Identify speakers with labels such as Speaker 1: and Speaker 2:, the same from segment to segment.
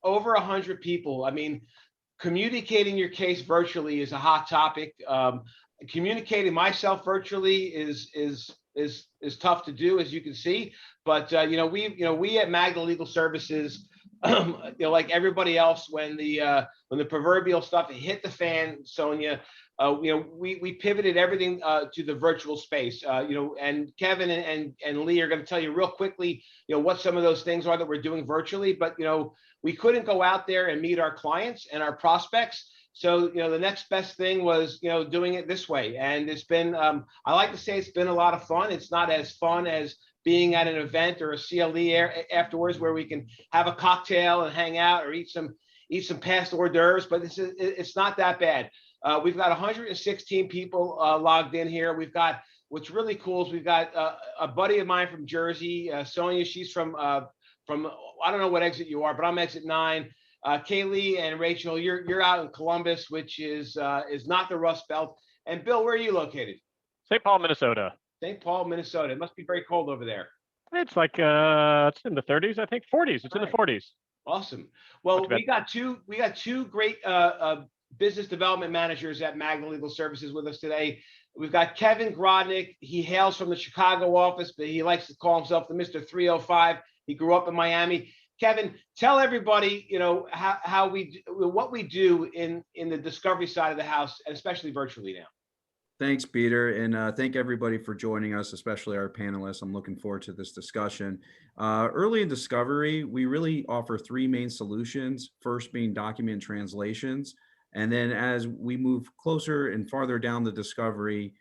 Speaker 1: over 100 people. I mean, communicating your case virtually is a hot topic. Communicating myself virtually is tough to do, as you can see. But we at Magna Legal Services, like everybody else, when the proverbial stuff hit the fan, Sonia, we pivoted everything to the virtual space. And Kevin and Lee are going to tell you real quickly, what some of those things are that we're doing virtually. But we couldn't go out there and meet our clients and our prospects. So, the next best thing was, doing it this way. And it's been, I like to say it's been a lot of fun. It's not as fun as being at an event or a CLE afterwards where we can have a cocktail and hang out or eat some past hors d'oeuvres, but it's not that bad. We've got 116 people logged in here. We've got, what's really cool is we've got a buddy of mine from Jersey, Sonia. She's from I don't know what exit you are, but I'm exit 9. Kailee and Rachel, you're out in Columbus, which is not the Rust Belt. And Bill, where are you located?
Speaker 2: St. Paul, Minnesota.
Speaker 1: St. Paul, Minnesota. It must be very cold over there.
Speaker 2: It's like it's in the 30s, I think. 40s. It's in the 40s.
Speaker 1: Awesome. Well, we got two great business development managers at Magna Legal Services with us today. We've got Kevin Grodnick. He hails from the Chicago office, but he likes to call himself the Mr. 305. He grew up in Miami. Kevin, tell everybody, what we do in the discovery side of the house, and especially virtually now.
Speaker 3: Thanks, Peter, and thank everybody for joining us, especially our panelists. I'm looking forward to this discussion. Early in discovery, we really offer 3 main solutions, first being document translations. And then as we move closer and farther down the discovery,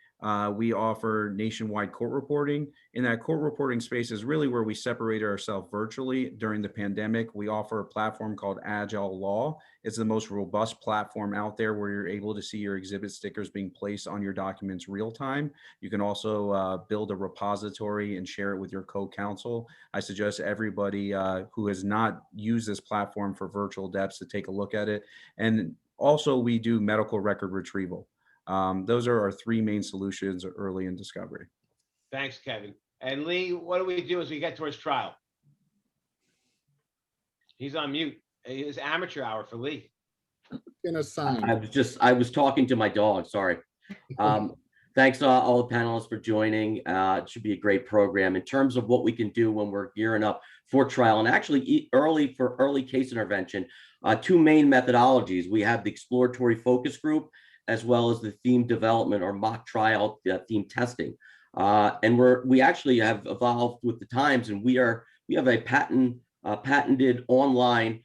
Speaker 3: we offer nationwide court reporting. In that court reporting space is really where we separate ourselves virtually during the pandemic. We offer a platform called Agile Law. It's the most robust platform out there where you're able to see your exhibit stickers being placed on your documents real time. You can also build a repository and share it with your co-counsel. I suggest everybody who has not used this platform for virtual depths to take a look at it. And also we do medical record retrieval. Those are our 3 main solutions early in discovery.
Speaker 1: Thanks, Kevin. And Lee, what do we do as we get towards trial? He's on mute. It's amateur hour for Lee.
Speaker 4: I was talking to my dog, sorry. Thanks to all the panelists for joining. It should be a great program. In terms of what we can do when we're gearing up for trial, and actually early case intervention, 2 main methodologies. We have the exploratory focus group, as well as the theme development or mock trial theme testing. And we actually have evolved with the times, and we have a patented online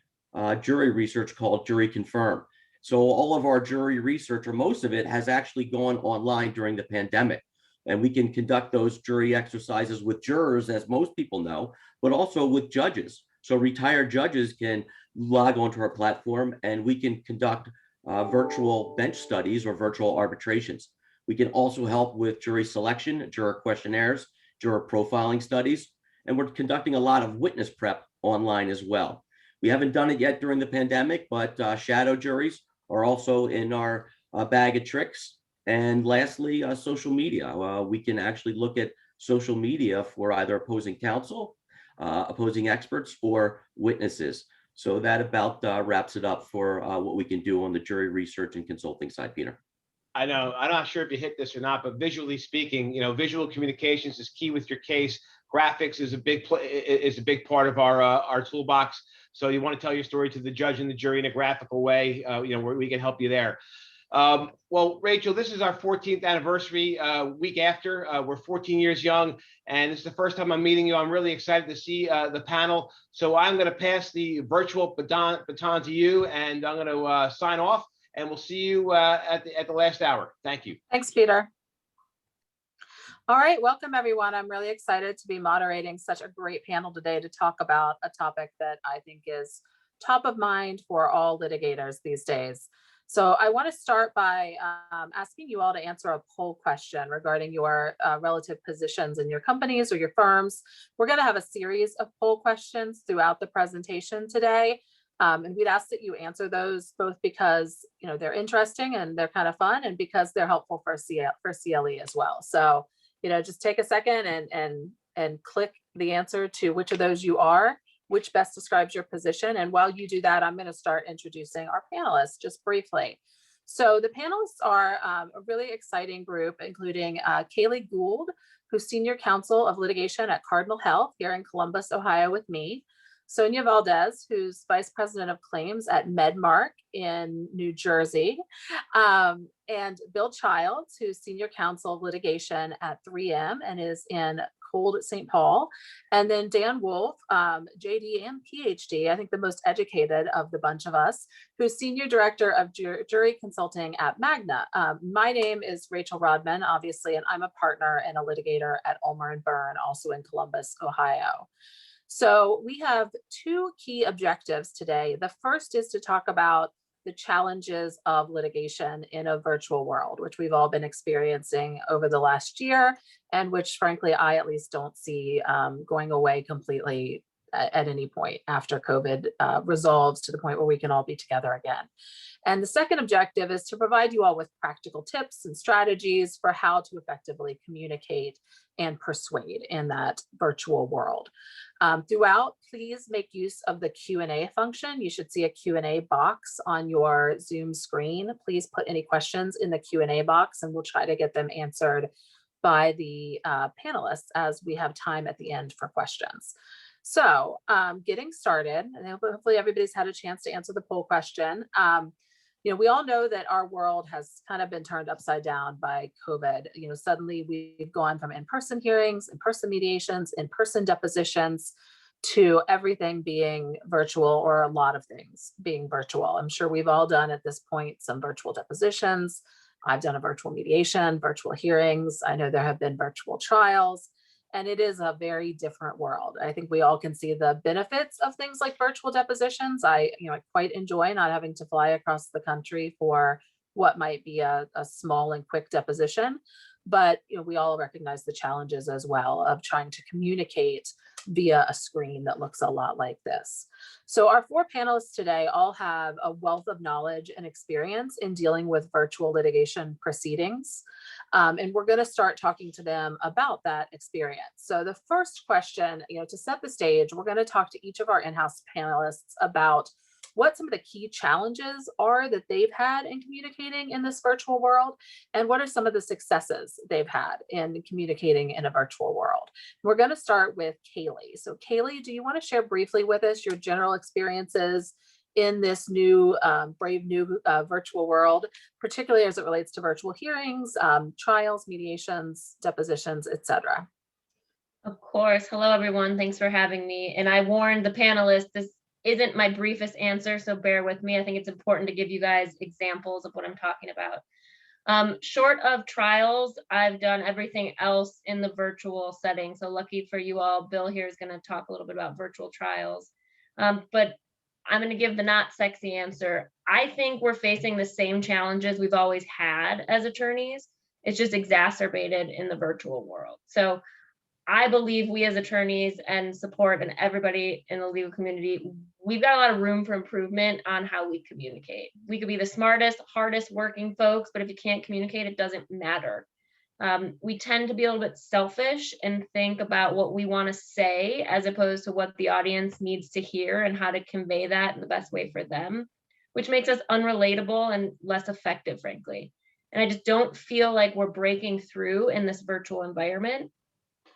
Speaker 4: jury research called Jury Confirm. So all of our jury research, or most of it, has actually gone online during the pandemic. And we can conduct those jury exercises with jurors, as most people know, but also with judges. So retired judges can log onto our platform, and we can conduct virtual bench studies or virtual arbitrations. We can also help with jury selection, juror questionnaires, juror profiling studies, and we're conducting a lot of witness prep online as well. We haven't done it yet during the pandemic, but shadow juries are also in our bag of tricks. And lastly, social media. We can actually look at social media for either opposing counsel, opposing experts, or witnesses. So that about wraps it up for what we can do on the jury research and consulting side, Peter.
Speaker 1: I know, I'm not sure if you hit this or not, but visually speaking, visual communications is key with your case. Graphics is a big part of our toolbox. So you want to tell your story to the judge and the jury in a graphical way, where we can help you there. Well, Rachel, this is our 14th anniversary week after. We're 14 years young, and this is the first time I'm meeting you. I'm really excited to see the panel. So I'm going to pass the virtual baton to you, and I'm going to sign off, and we'll see you at the last hour. Thank you.
Speaker 5: Thanks, Peter. All right, welcome everyone. I'm really excited to be moderating such a great panel today to talk about a topic that I think is top of mind for all litigators these days. So I want to start by asking you all to answer a poll question regarding your relative positions in your companies or your firms. We're going to have a series of poll questions throughout the presentation today. And we'd ask that you answer those both because they're interesting and they're kind of fun, and because they're helpful for CLE as well. So just take a second and click the answer to which of those you are which best describes your position. And while you do that, I'm going to start introducing our panelists just briefly. So the panelists are a really exciting group, including Kailee Gould, who's Senior Counsel of Litigation at Cardinal Health here in Columbus, Ohio with me. Sonia Valdes, who's Vice President of Claims at Medmarc in New Jersey. And Bill Childs, who's Senior Counsel of Litigation at 3M and is in Gould at St. Paul. And then Dan Wolfe, JD and PhD, I think the most educated of the bunch of us, who's Senior Director of Jury Consulting at Magna. My name is Rachel Rodman, obviously, and I'm a partner and a litigator at Ulmer & Byrne, also in Columbus, Ohio. So we have two key objectives today. The first is to talk about the challenges of litigation in a virtual world, which we've all been experiencing over the last year, and which frankly, I at least don't see going away completely at any point after COVID resolves to the point where we can all be together again. And the second objective is to provide you all with practical tips and strategies for how to effectively communicate and persuade in that virtual world. Throughout, please make use of the Q&A function. You should see a Q&A box on your Zoom screen. Please put any questions in the Q&A box and we'll try to get them answered by the panelists as we have time at the end for questions. So getting started, and hopefully everybody's had a chance to answer the poll question. We all know that our world has kind of been turned upside down by COVID. Suddenly we've gone from in-person hearings, in-person mediations, in-person depositions to everything being virtual, or a lot of things being virtual. I'm sure we've all done at this point some virtual depositions. I've done a virtual mediation, virtual hearings. I know there have been virtual trials. And it is a very different world. I think we all can see the benefits of things like virtual depositions. I quite enjoy not having to fly across the country for what might be a small and quick deposition. But we all recognize the challenges as well of trying to communicate via a screen that looks a lot like this. So our four panelists today all have a wealth of knowledge and experience in dealing with virtual litigation proceedings. And we're going to start talking to them about that experience. So the first question, to set the stage, we're going to talk to each of our in-house panelists about what some of the key challenges are that they've had in communicating in this virtual world, and what are some of the successes they've had in communicating in a virtual world. We're going to start with Kailee. So Kailee, do you want to share briefly with us your general experiences in this new, brave new virtual world, particularly as it relates to virtual hearings, trials, mediations, depositions, etc.?
Speaker 6: Of course. Hello, everyone. Thanks for having me. And I warned the panelists, this isn't my briefest answer, so bear with me. I think it's important to give you guys examples of what I'm talking about. Short of trials, I've done everything else in the virtual setting. So lucky for you all, Bill here is going to talk a little bit about virtual trials. But I'm going to give the not sexy answer. I think we're facing the same challenges we've always had as attorneys. It's just exacerbated in the virtual world. So I believe we as attorneys and support and everybody in the legal community, we've got a lot of room for improvement on how we communicate. We could be the smartest, hardest working folks, but if you can't communicate, it doesn't matter. We tend to be a little bit selfish and think about what we want to say as opposed to what the audience needs to hear and how to convey that in the best way for them, which makes us unrelatable and less effective, frankly. And I just don't feel like we're breaking through in this virtual environment.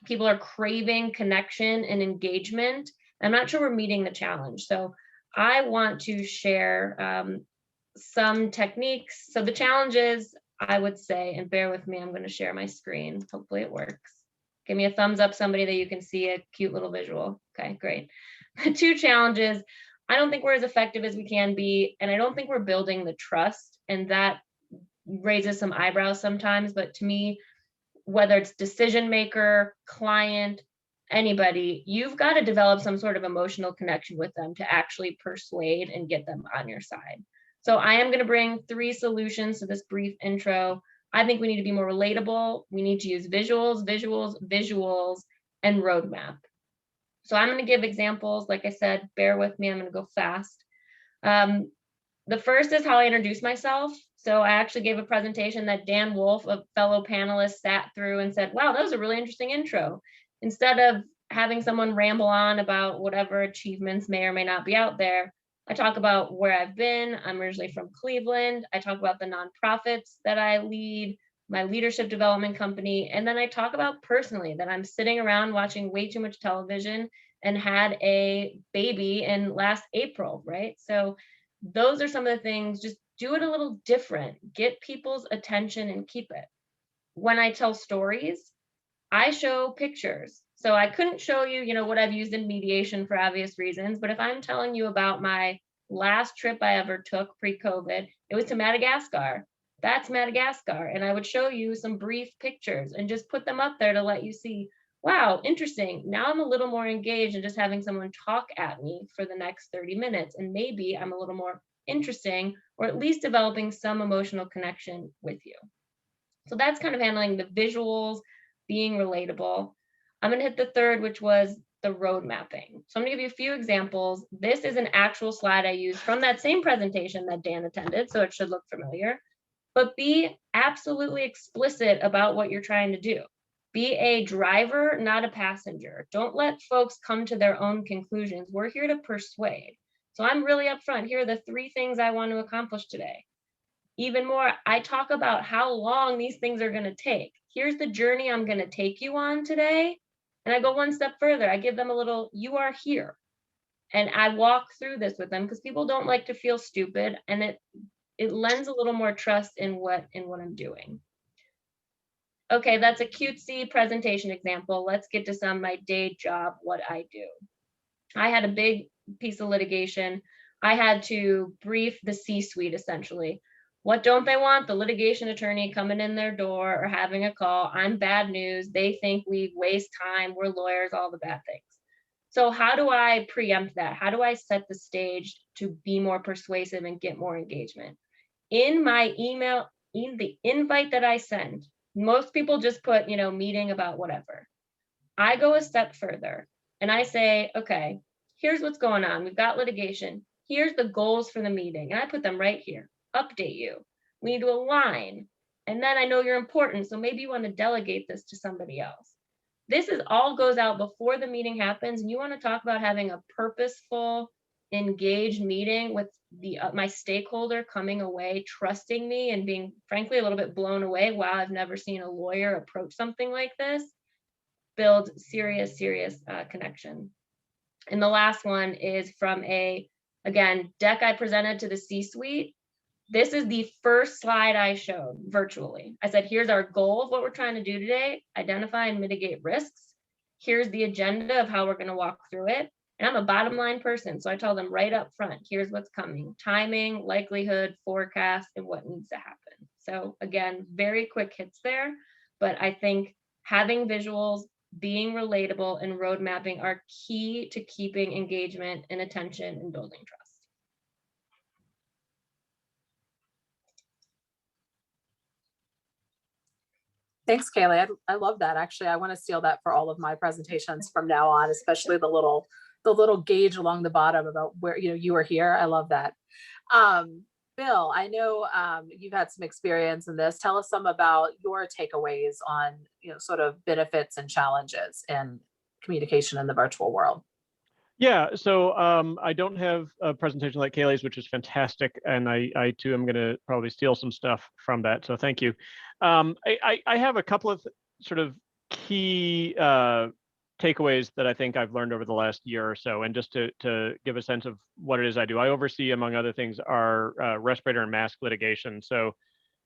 Speaker 6: People are craving connection and engagement. I'm not sure we're meeting the challenge. So I want to share some techniques. So the challenge is, I would say, and bear with me, I'm going to share my screen. Hopefully it works. Give me a thumbs up, somebody, that you can see a cute little visual. Okay, great. Two challenges. I don't think we're as effective as we can be, and I don't think we're building the trust, and that raises some eyebrows sometimes. But to me, whether it's decision maker, client, anybody, you've got to develop some sort of emotional connection with them to actually persuade and get them on your side. So I am going to bring 3 solutions to this brief intro. I think we need to be more relatable. We need to use visuals, and roadmap. So I'm going to give examples. Like I said, bear with me. I'm going to go fast. The first is how I introduce myself. So I actually gave a presentation that Dan Wolfe, a fellow panelist, sat through and said, wow, that was a really interesting intro. Instead of having someone ramble on about whatever achievements may or may not be out there. I talk about where I've been. I'm originally from Cleveland. I talk about the nonprofits that I lead, my leadership development company. And then I talk about personally that I'm sitting around watching way too much television and had a baby in last April, right? So those are some of the things. Just do it a little different, get people's attention and keep it. When I tell stories, I show pictures. So I couldn't show you, what I've used in mediation for obvious reasons, but if I'm telling you about my last trip I ever took pre-COVID, it was to Madagascar. That's Madagascar. And I would show you some brief pictures and just put them up there to let you see, wow, interesting. Now I'm a little more engaged in just having someone talk at me for the next 30 minutes. And maybe I'm a little more interesting, or at least developing some emotional connection with you. So that's kind of handling the visuals, being relatable. I'm going to hit the third, which was the road mapping. So I'm going to give you a few examples. This is an actual slide I used from that same presentation that Dan attended, so it should look familiar. But be absolutely explicit about what you're trying to do. Be a driver, not a passenger. Don't let folks come to their own conclusions. We're here to persuade. So I'm really upfront. Here are the 3 things I want to accomplish today. Even more, I talk about how long these things are going to take. Here's the journey I'm going to take you on today. And I go one step further. I give them a little, you are here. And I walk through this with them because people don't like to feel stupid. And it lends a little more trust in what I'm doing. Okay, that's a cutesy presentation example. Let's get to some my day job, what I do. I had a big piece of litigation. I had to brief the C-suite essentially. What don't they want? The litigation attorney coming in their door or having a call. I'm bad news. They think we waste time. We're lawyers, all the bad things. So how do I preempt that? How do I set the stage to be more persuasive and get more engagement? In my email, in the invite that I send, most people just put, meeting about whatever. I go a step further and I say, okay, here's what's going on. We've got litigation. Here's the goals for the meeting. And I put them right here. Update you. We need to align. And then I know you're important, so maybe you want to delegate this to somebody else. This is all goes out before the meeting happens, and you want to talk about having a purposeful, engaged meeting with my stakeholder coming away, trusting me and being frankly a little bit blown away. Wow, I've never seen a lawyer approach something like this. Build serious connection. And the last one is from again, deck I presented to the C-suite. This is the first slide I showed virtually. I said, here's our goal of what we're trying to do today, identify and mitigate risks. Here's the agenda of how we're going to walk through it. And I'm a bottom line person, so I tell them right up front, here's what's coming, timing, likelihood, forecast, and what needs to happen. So again, very quick hits there, but I think having visuals, being relatable, and road mapping are key to keeping engagement and attention and building trust.
Speaker 5: Thanks, Kailee. I love that. Actually, I want to steal that for all of my presentations from now on, especially the little gauge along the bottom about where you are here. I love that. Bill, I know you've had some experience in this. Tell us some about your takeaways on sort of benefits and challenges in communication in the virtual world.
Speaker 2: Yeah, so I don't have a presentation like Kailee's, which is fantastic, and I too am going to probably steal some stuff from that. So thank you. I have a couple of sort of key takeaways that I think I've learned over the last year or so, and just to give a sense of what it is I do. I oversee, among other things, our respirator and mask litigation. So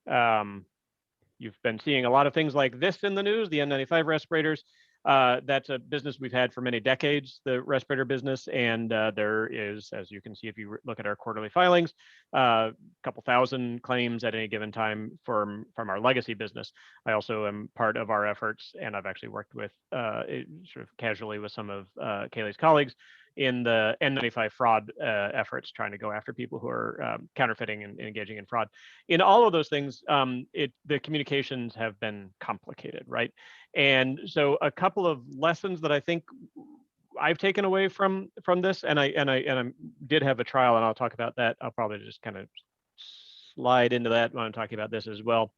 Speaker 2: you've been seeing a lot of things like this in the news, the N95 respirators. That's a business we've had for many decades, the respirator business, and there is, as you can see if you look at our quarterly filings, a couple thousand claims at any given time from our legacy business. I also am part of our efforts, and I've actually worked with sort of casually with some of Kailee's colleagues in the N95 fraud efforts, trying to go after people who are counterfeiting and engaging in fraud. In all of those things, the communications have been complicated, right? And so a couple of lessons that I think I've taken away from this, and I did have a trial, and I'll talk about that. I'll probably just kind of slide into that when I'm talking about this as well.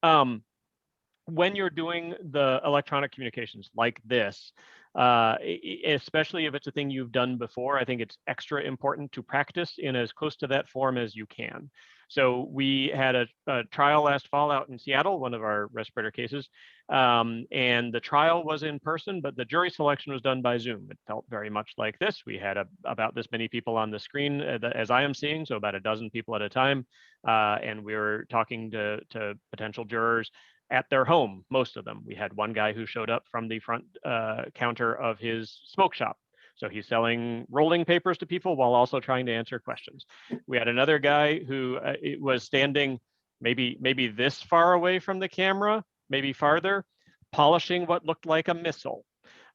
Speaker 2: When you're doing the electronic communications like this, especially if it's a thing you've done before. I think it's extra important to practice in as close to that form as you can. So we had a trial last fall out in Seattle, one of our respirator cases, and the trial was in person, but the jury selection was done by Zoom. It felt very much like this. We had about this many people on the screen as I am seeing, so about a dozen people at a time, and we were talking to potential jurors at their home, most of them. We had one guy who showed up from the front counter of his smoke shop. So he's selling rolling papers to people while also trying to answer questions. We had another guy who was standing maybe this far away from the camera, maybe farther, polishing what looked like a missile.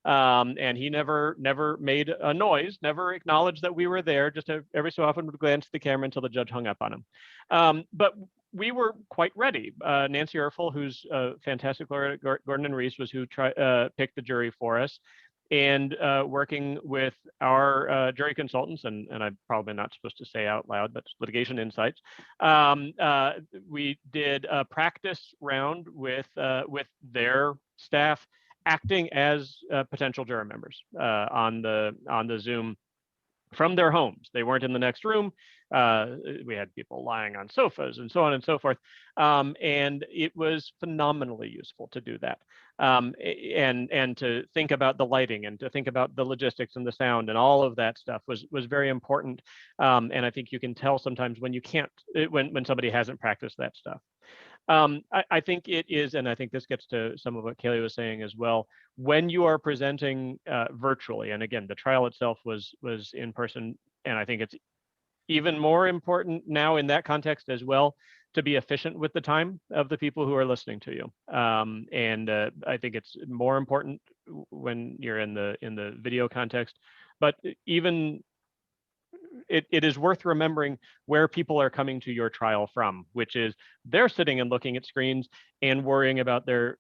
Speaker 2: And he never made a noise, never acknowledged that we were there, just every so often would glance at the camera until the judge hung up on him. But we were quite ready. Nancy Erfel, who's a fantastic lawyer at Gordon and Reese, was who picked the jury for us. And working with our jury consultants, and I'm probably not supposed to say out loud, but Litigation Insights, we did a practice round with their staff acting as potential juror members on the Zoom from their homes. They weren't in the next room. We had people lying on sofas and so on and so forth. And it was phenomenally useful to do that. And to think about the lighting and to think about the logistics and the sound and all of that stuff was very important. And I think you can tell sometimes when you can't, when somebody hasn't practiced that stuff. I think it is, and I think this gets to some of what Kailee was saying as well, when you are presenting virtually, and again, the trial itself was in person, and I think it's even more important now in that context as well, to be efficient with the time of the people who are listening to you. And I think it's more important when you're in the video context, but even it is worth remembering where people are coming to your trial from, which is they're sitting and looking at screens and worrying about their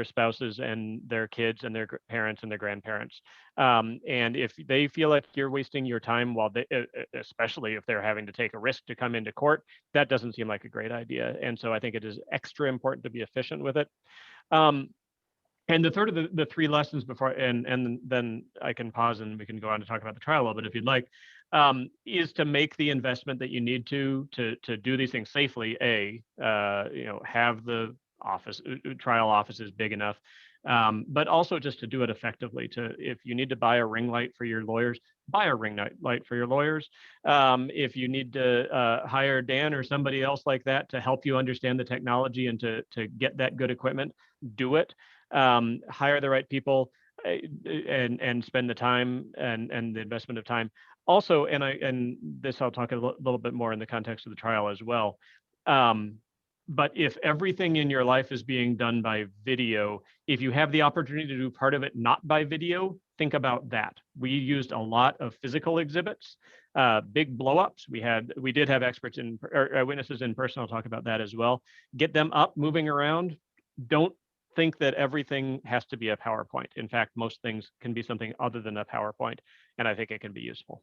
Speaker 2: spouses and their kids and their parents and their grandparents. And if they feel like you're wasting your time while they, especially if they're having to take a risk to come into court, that doesn't seem like a great idea. And so I think it is extra important to be efficient with it. And the third of the three lessons before, and then I can pause and we can go on to talk about the trial a little bit if you'd like, is to make the investment that you need to do these things safely. Have the trial offices big enough, but also just to do it effectively. If you need to buy a ring light for your lawyers, buy a ring light for your lawyers. If you need to hire Dan or somebody else like that to help you understand the technology and to get that good equipment, do it. Hire the right people and spend the time and the investment of time. Also, and this I'll talk a little bit more in the context of the trial as well. But if everything in your life is being done by video, if you have the opportunity to do part of it not by video, think about that. We used a lot of physical exhibits, big blowups. We did have experts or witnesses in person. I'll talk about that as well. Get them up, moving around. Don't think that everything has to be a PowerPoint. In fact, most things can be something other than a PowerPoint, and I think it can be useful.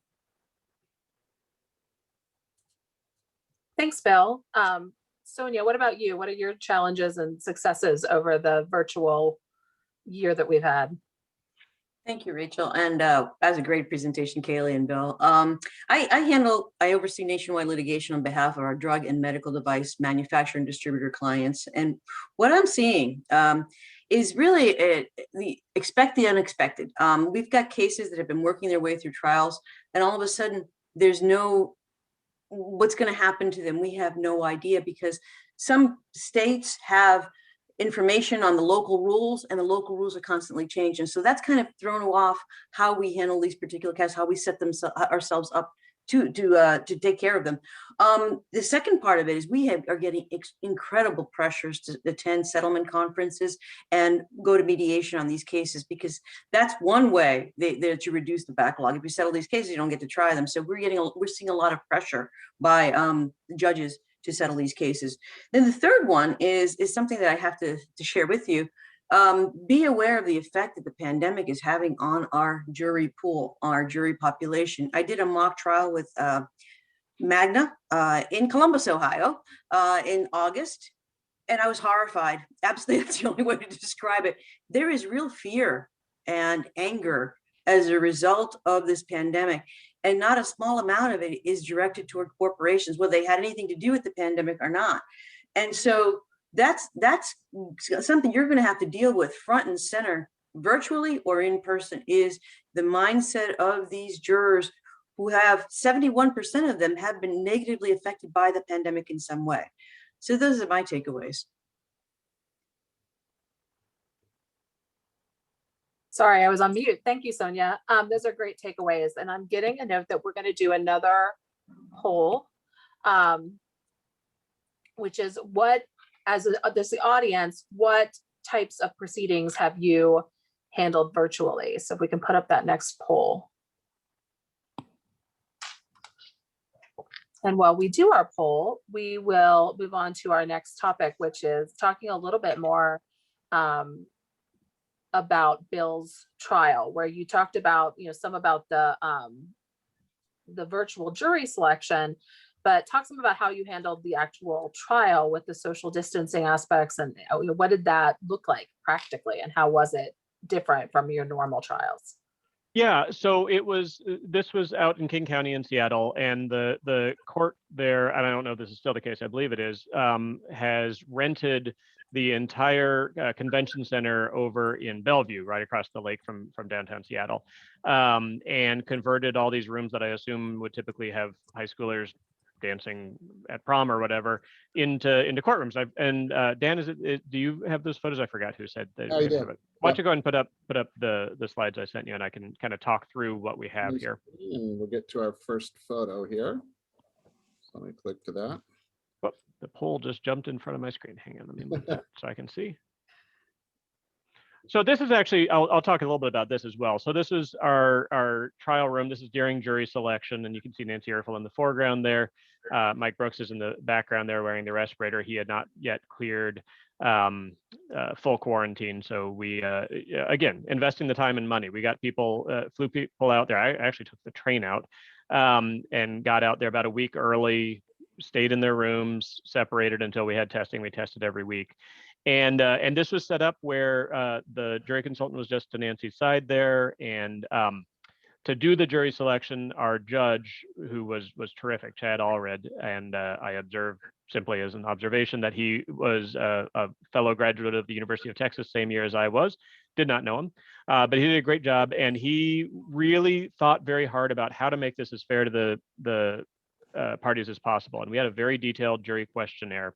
Speaker 5: Thanks, Bill. Sonia, what about you? What are your challenges and successes over the virtual year that we've had?
Speaker 7: Thank you, Rachel. And that was a great presentation, Kailee and Bill. I oversee nationwide litigation on behalf of our drug and medical device manufacturer and distributor clients. And what I'm seeing is really expect the unexpected. We've got cases that have been working their way through trials, and all of a sudden there's what's going to happen to them. We have no idea, because some states have information on the local rules, and the local rules are constantly changing. So that's kind of thrown off how we handle these particular cases, how we set ourselves up to take care of them. The second part of it is we are getting incredible pressures to attend settlement conferences and go to mediation on these cases, because that's one way that you reduce the backlog. If you settle these cases, you don't get to try them. So we're seeing a lot of pressure by the judges to settle these cases. Then the third one is something that I have to share with you. Be aware of the effect that the pandemic is having on our jury pool, our jury population. I did a mock trial with Magna in Columbus, Ohio, in August, and I was horrified. Absolutely, that's the only way to describe it. There is real fear and anger as a result of this pandemic. And not a small amount of it is directed toward corporations, whether they had anything to do with the pandemic or not. And so that's something you're going to have to deal with front and center, virtually or in person, is the mindset of these jurors who have 71% of them have been negatively affected by the pandemic in some way. So those are my takeaways.
Speaker 5: Sorry, I was on mute. Thank you, Sonia. Those are great takeaways. And I'm getting a note that we're going to do another poll, which is what, as the audience, what types of proceedings have you handled virtually? So if we can put up that next poll. And while we do our poll, we will move on to our next topic, which is talking a little bit more about Bill's trial, where you talked about, some about the virtual jury selection, but talk some about how you handled the actual trial with the social distancing aspects, and what did that look like practically, and how was it different from your normal trials?
Speaker 2: Yeah, so this was out in King County in Seattle, and the court there, and I don't know if this is still the case, I believe it is, has rented the entire convention center over in Bellevue, right across the lake from downtown Seattle, and converted all these rooms that I assume would typically have high schoolers dancing at prom or whatever into courtrooms. Dan, do you have those photos? I forgot who said that.
Speaker 8: I do.
Speaker 2: Why don't you go ahead and put up the slides I sent you, and I can kind of talk through what we have here.
Speaker 8: And we'll get to our first photo here. So let me click to that.
Speaker 2: Whoop, the poll just jumped in front of my screen. Hang on, let me move that so I can see. So this is actually, I'll talk a little bit about this as well. So this is our trial room. This is during jury selection, and you can see Nancy Erfel in the foreground there. Mike Brooks is in the background there wearing the respirator. He had not yet cleared full quarantine. So we, again, investing the time and money. We got people, flew people out there. I actually took the train out and got out there about a week early, stayed in their rooms, separated until we had testing. We tested every week. And this was set up where the jury consultant was just to Nancy's side there. And to do the jury selection, our judge, who was terrific, Chad Allred, and I observed simply as an observation that he was a fellow graduate of the University of Texas, same year as I was. Did not know him, but he did a great job. And he really thought very hard about how to make this as fair to the parties as possible. And we had a very detailed jury questionnaire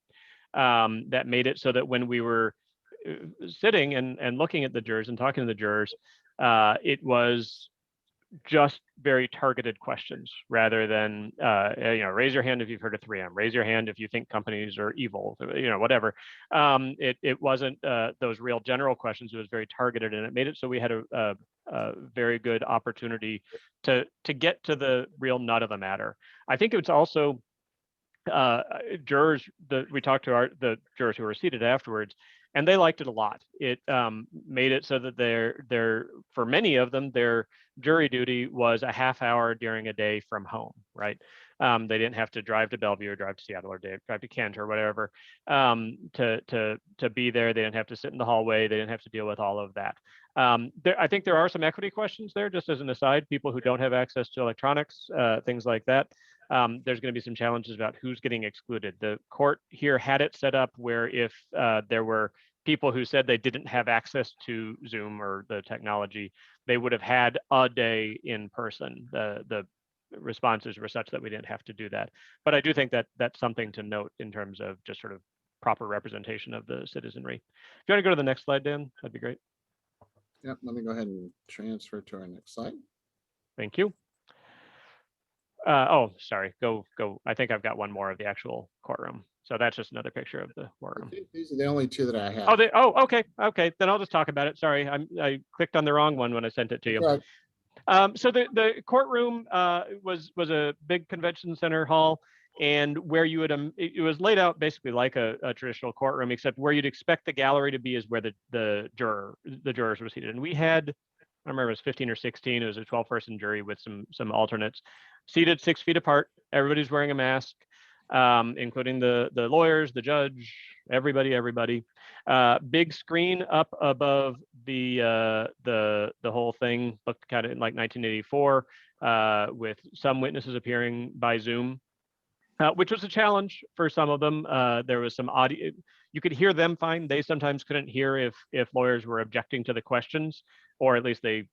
Speaker 2: that made it so that when we were sitting and looking at the jurors and talking to the jurors, it was just very targeted questions rather than, raise your hand if you've heard of 3M, raise your hand if you think companies are evil, whatever. It wasn't those real general questions. It was very targeted, and it made it so we had a very good opportunity to get to the real nut of the matter. I think it's also jurors that we talked to the jurors who were seated afterwards, and they liked it a lot. It made it so that for many of them, their jury duty was a half hour during a day from home, right? They didn't have to drive to Bellevue or drive to Seattle or drive to Kent or whatever to be there. They didn't have to sit in the hallway. They didn't have to deal with all of that. I think there are some equity questions there, just as an aside, people who don't have access to electronics, things like that. There's going to be some challenges about who's getting excluded. The court here had it set up where if there were people who said they didn't have access to Zoom or the technology, they would have had a day in person. The responses were such that we didn't have to do that. But I do think that that's something to note in terms of just sort of proper representation of the citizenry. If you want to go to the next slide, Dan, that'd be great.
Speaker 8: Yep, let me go ahead and transfer to our next slide.
Speaker 2: Thank you. Sorry, go. I think I've got one more of the actual courtroom. So that's just another picture of the courtroom.
Speaker 8: I think these are the only two that I have.
Speaker 2: Okay. Then I'll just talk about it. Sorry, I clicked on the wrong one when I sent it to you.
Speaker 8: Right.
Speaker 2: So the courtroom was a big convention center hall, and where you would it was laid out basically like a traditional courtroom, except where you'd expect the gallery to be is where the jurors were seated. And we had, I remember it was 15 or 16. It was a 12-person jury with some alternates, seated 6 feet apart. Everybody's wearing a mask. including the lawyers, the judge, everybody. Big screen up above the whole thing looked kind of like 1984, with some witnesses appearing by Zoom, which was a challenge for some of them. There was some audio. You could hear them fine. They sometimes couldn't hear if lawyers were objecting to the questions, or at least they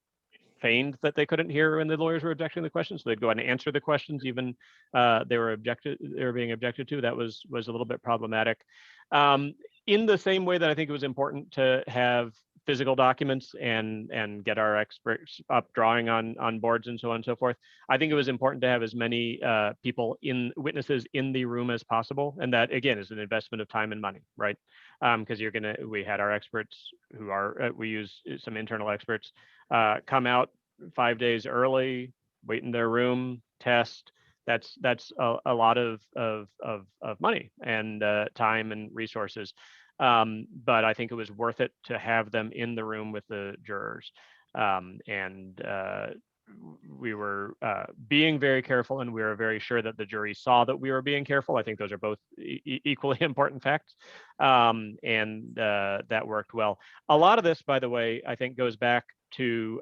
Speaker 2: feigned that they couldn't hear when the lawyers were objecting to the questions. So they'd go ahead and answer the questions, even they were being objected to. That was a little bit problematic. In the same way that I think it was important to have physical documents and get our experts up drawing on boards and so on and so forth, I think it was important to have as many witnesses in the room as possible. And that, again, is an investment of time and money, right? Because we had our experts who we use some internal experts come out 5 days early, wait in their room, test. That's a lot of money and time and resources. But I think it was worth it to have them in the room with the jurors. We were being very careful, and we were very sure that the jury saw that we were being careful. I think those are both equally important facts, and that worked well. A lot of this, by the way, I think goes back to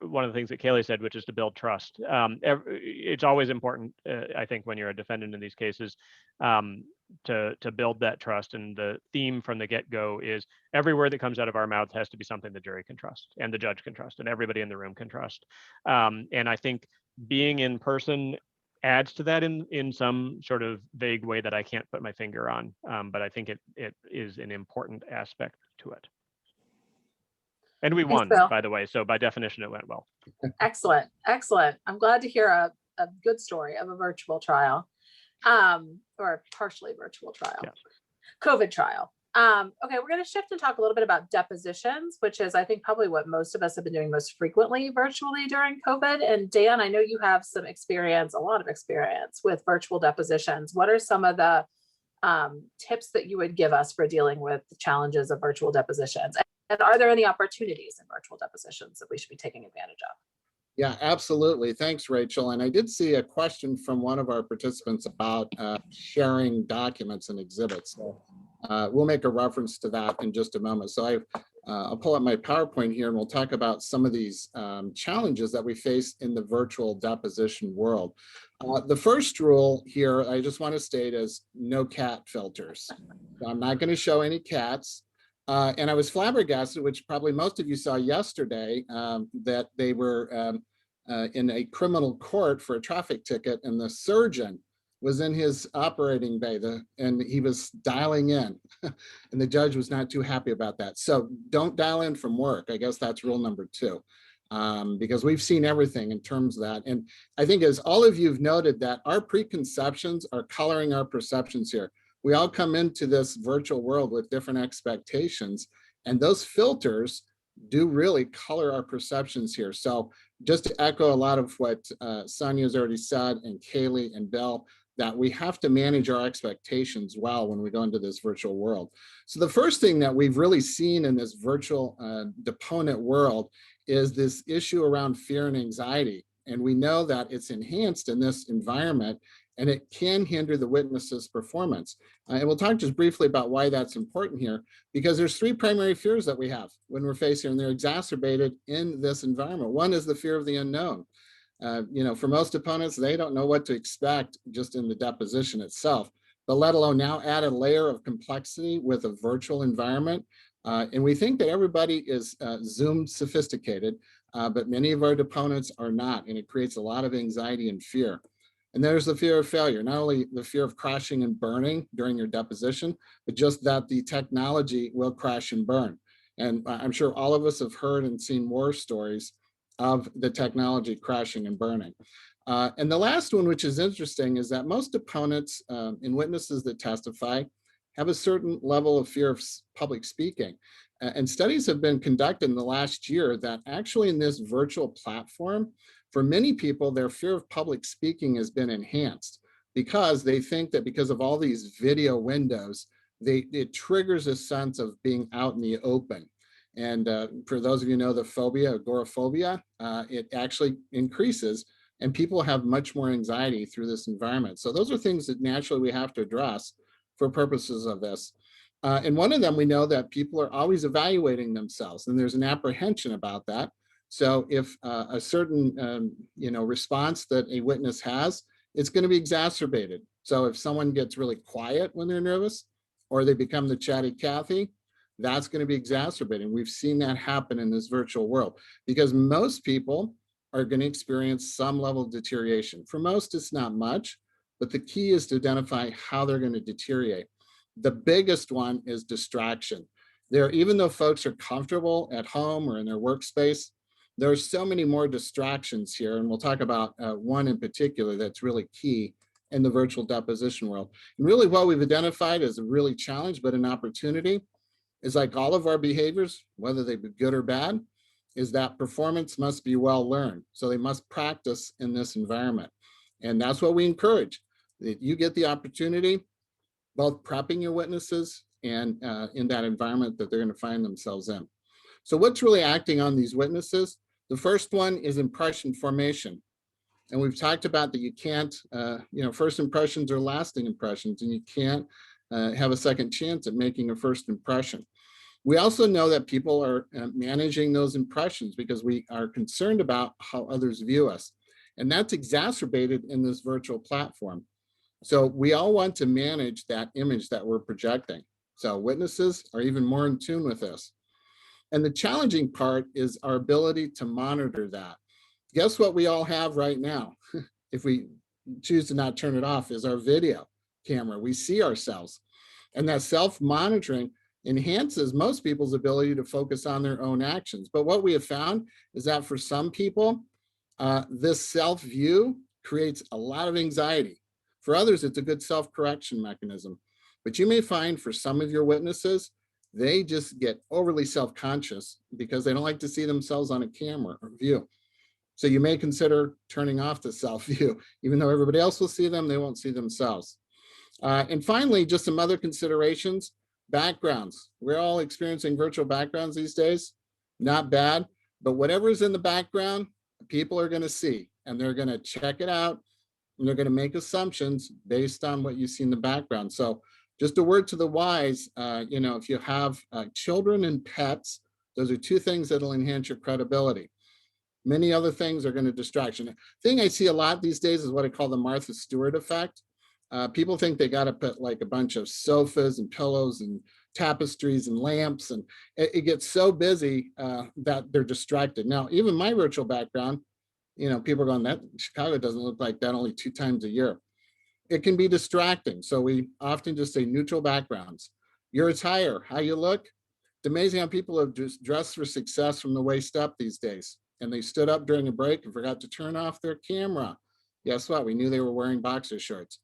Speaker 2: one of the things that Kailee said, which is to build trust. It's always important, I think, when you're a defendant in these cases, to build that trust. And the theme from the get-go is every word that comes out of our mouths has to be something the jury can trust, and the judge can trust, and everybody in the room can trust. And I think being in person adds to that in some sort of vague way that I can't put my finger on. But I think it is an important aspect to it. And we won, by the way. So by definition, it went well.
Speaker 5: Excellent. I'm glad to hear a good story of a virtual trial, or partially virtual trial, yeah. COVID trial. Okay, we're going to shift and talk a little bit about depositions, which is, I think, probably what most of us have been doing most frequently virtually during COVID. And Dan, I know you have some experience, a lot of experience with virtual depositions. What are some of the tips that you would give us for dealing with the challenges of virtual depositions? And are there any opportunities in virtual depositions that we should be taking advantage of?
Speaker 8: Yeah, absolutely. Thanks, Rachel. And I did see a question from one of our participants about sharing documents and exhibits. So we'll make a reference to that in just a moment. So I'll pull up my PowerPoint here, and we'll talk about some of these challenges that we face in the virtual deposition world. The first rule here, I just want to state, is no cat filters. So I'm not going to show any cats. And I was flabbergasted, which probably most of you saw yesterday, that they were in a criminal court for a traffic ticket, and the surgeon was in his operating bay, and he was dialing in, and the judge was not too happy about that. So don't dial in from work. I guess that's rule number 2, because we've seen everything in terms of that. And I think, as all of you have noted, that our preconceptions are coloring our perceptions here. We all come into this virtual world with different expectations, and those filters do really color our perceptions here. So just to echo a lot of what Sonia has already said, and Kailee and Bill, that we have to manage our expectations well when we go into this virtual world. So the first thing that we've really seen in this virtual deponent world is this issue around fear and anxiety. And we know that it's enhanced in this environment, and it can hinder the witness's performance. And we'll talk just briefly about why that's important here, because there's 3 primary fears that we have when we're facing, and they're exacerbated in this environment. One is the fear of the unknown. For most opponents, they don't know what to expect just in the deposition itself, but let alone now add a layer of complexity with a virtual environment. And we think that everybody is Zoom sophisticated, but many of our deponents are not, and it creates a lot of anxiety and fear. And there's the fear of failure, not only the fear of crashing and burning during your deposition, but just that the technology will crash and burn. And I'm sure all of us have heard and seen war stories of the technology crashing and burning. And the last one, which is interesting, is that most opponents and witnesses that testify have a certain level of fear of public speaking. And studies have been conducted in the last year that actually in this virtual platform, for many people, their fear of public speaking has been enhanced, because they think that because of all these video windows, it triggers a sense of being out in the open. And for those of you who know the phobia, agoraphobia, it actually increases and people have much more anxiety through this environment. So those are things that naturally we have to address for purposes of this. And one of them, we know that people are always evaluating themselves, and there's an apprehension about that. So if a certain response that a witness has, it's going to be exacerbated. So if someone gets really quiet when they're nervous, or they become the chatty Cathy, that's going to be exacerbating. We've seen that happen in this virtual world because most people are going to experience some level of deterioration. For most, it's not much, but the key is to identify how they're going to deteriorate. The biggest one is distraction. Even though folks are comfortable at home or in their workspace, there are so many more distractions here. And we'll talk about one in particular that's really key in the virtual deposition world. And really what we've identified as a really challenge, but an opportunity, is like all of our behaviors, whether they be good or bad, is that performance must be well learned. So they must practice in this environment. And that's what we encourage, that you get the opportunity, both prepping your witnesses and in that environment that they're going to find themselves in. So what's really acting on these witnesses? The first one is impression formation. And we've talked about that you can't, first impressions are lasting impressions, and you can't have a second chance at making a first impression. We also know that people are managing those impressions because we are concerned about how others view us. And that's exacerbated in this virtual platform. So we all want to manage that image that we're projecting. So witnesses are even more in tune with this. And the challenging part is our ability to monitor that. Guess what we all have right now, if we choose to not turn it off, is our video camera. We see ourselves. And that self-monitoring enhances most people's ability to focus on their own actions. But what we have found is that for some people, this self-view creates a lot of anxiety. For others, it's a good self-correction mechanism. But you may find for some of your witnesses, they just get overly self-conscious because they don't like to see themselves on a camera or view. So you may consider turning off the self-view. Even though everybody else will see them, they won't see themselves. And finally, just some other considerations. Backgrounds. We're all experiencing virtual backgrounds these days. Not bad, but whatever's in the background, people are going to see, and they're going to check it out, and they're going to make assumptions based on what you see in the background. So just a word to the wise, if you have children and pets, those are two things that'll enhance your credibility. Many other things are going to distract you. The thing I see a lot these days is what I call the Martha Stewart effect. People think they got to put like a bunch of sofas and pillows and tapestries and lamps, and it gets so busy that they're distracted. Now, even my virtual background, people are going, that Chicago doesn't look like that only 2 times a year. It can be distracting. So we often just say neutral backgrounds. Your attire, how you look. It's amazing how people have just dressed for success from the waist up these days. And they stood up during a break and forgot to turn off their camera. Guess what? We knew they were wearing boxer shorts.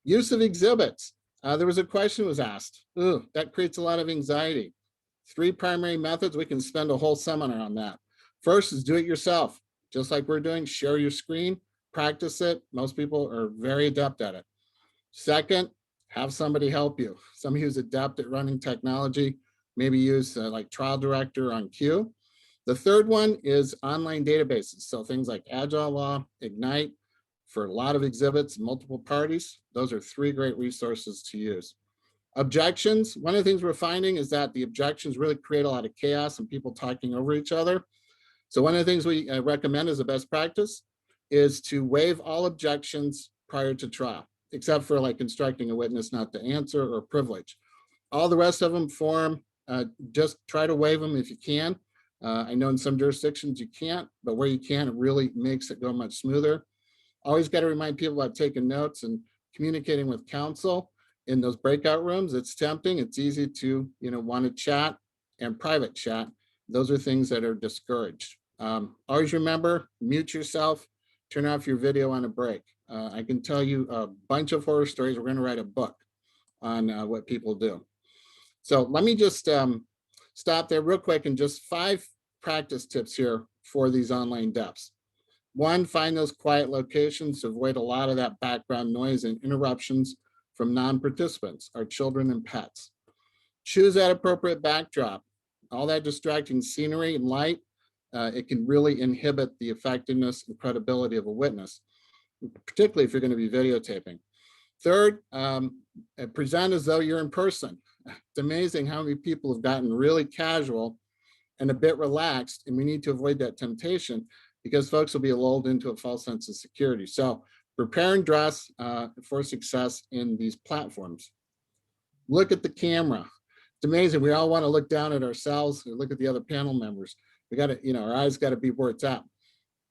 Speaker 8: Use of exhibits. There was a question was asked. Ooh, that creates a lot of anxiety. 3 primary methods. We can spend a whole seminar on that. First is do it yourself. Just like we're doing, share your screen, practice it. Most people are very adept at it. Second, have somebody help you. Somebody who's adept at running technology, maybe use like Trial Director on Q. The third one is online databases. So things like Agile Law, Ignite, for a lot of exhibits, multiple parties. Those are 3 great resources to use. Objections. One of the things we're finding is that the objections really create a lot of chaos and people talking over each other. So one of the things we recommend as a best practice is to waive all objections prior to trial, except for like instructing a witness not to answer or privilege. All the rest of them form, just try to waive them if you can. I know in some jurisdictions you can't, but where you can, it really makes it go much smoother. Always got to remind people about taking notes and communicating with counsel in those breakout rooms. It's tempting. It's easy to, want to chat and private chat. Those are things that are discouraged. Always remember, mute yourself, turn off your video on a break. I can tell you a bunch of horror stories. We're going to write a book on what people do. So let me just stop there real quick and just 5 practice tips here for these online deps. 1, find those quiet locations to avoid a lot of that background noise and interruptions from non-participants, our children and pets. Choose that appropriate backdrop. All that distracting scenery and light, it can really inhibit the effectiveness and credibility of a witness, particularly if you're going to be videotaping. Third, present as though you're in person. It's amazing how many people have gotten really casual and a bit relaxed, and we need to avoid that temptation because folks will be lulled into a false sense of security. So prepare and dress for success in these platforms. Look at the camera. It's amazing. We all want to look down at ourselves and look at the other panel members. We got to, our eyes got to be where it's at,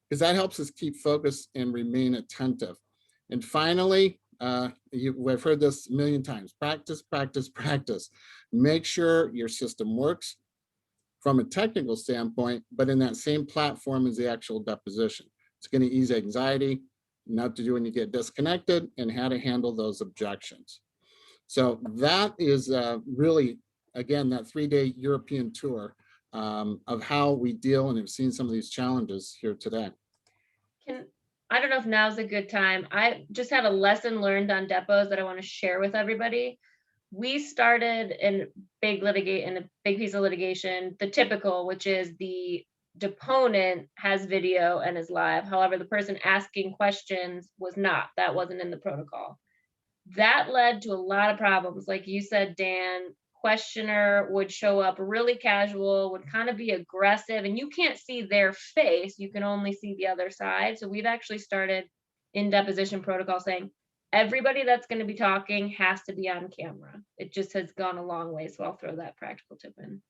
Speaker 8: because that helps us keep focused and remain attentive. And finally, we've heard this a million times, practice, practice, practice. Make sure your system works from a technical standpoint, but in that same platform as the actual deposition. It's going to ease anxiety, not to do when you get disconnected, and how to handle those objections. So that is really, again, that 3-day European tour of how we deal and have seen some of these challenges here today.
Speaker 6: I don't know if now's a good time. I just had a lesson learned on depots that I want to share with everybody. We started in a big piece of litigation, the typical, which is the deponent has video and is live. However, the person asking questions was not. That wasn't in the protocol. That led to a lot of problems. Like you said, Dan, questioner would show up really casual, would kind of be aggressive, and you can't see their face. You can only see the other side. So we've actually started in deposition protocol saying, everybody that's going to be talking has to be on camera. It just has gone a long way. So I'll throw that practical tip in.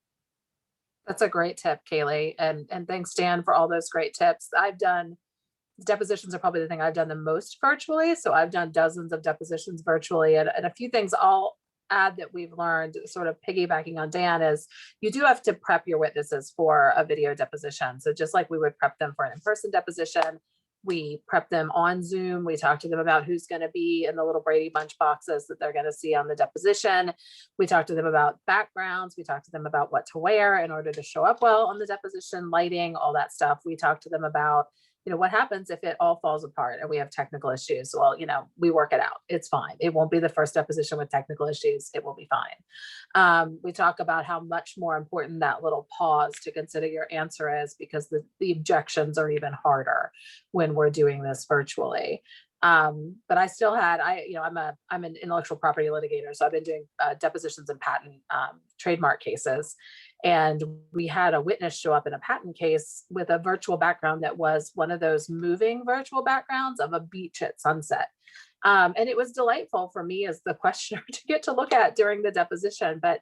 Speaker 5: That's a great tip, Kailee. And thanks, Dan, for all those great tips. Depositions are probably the thing I've done the most virtually. So I've done dozens of depositions virtually, and a few things I'll add that we've learned, sort of piggybacking on Dan, is you do have to prep your witnesses for a video deposition. So just like we would prep them for an in-person deposition, we prep them on Zoom. We talk to them about who's going to be in the little Brady Bunch boxes that they're going to see on the deposition. We talk to them about backgrounds. We talk to them about what to wear in order to show up well on the deposition, lighting, all that stuff. We talk to them about, what happens if it all falls apart and we have technical issues? Well, we work it out. It's fine. It won't be the first deposition with technical issues. It will be fine. We talk about how much more important that little pause to consider your answer is, because the objections are even harder when we're doing this virtually. But I still had, I'm an intellectual property litigator. So I've been doing depositions and patent trademark cases. And we had a witness show up in a patent case with a virtual background that was one of those moving virtual backgrounds of a beach at sunset. And it was delightful for me as the questioner to get to look at during the deposition. But,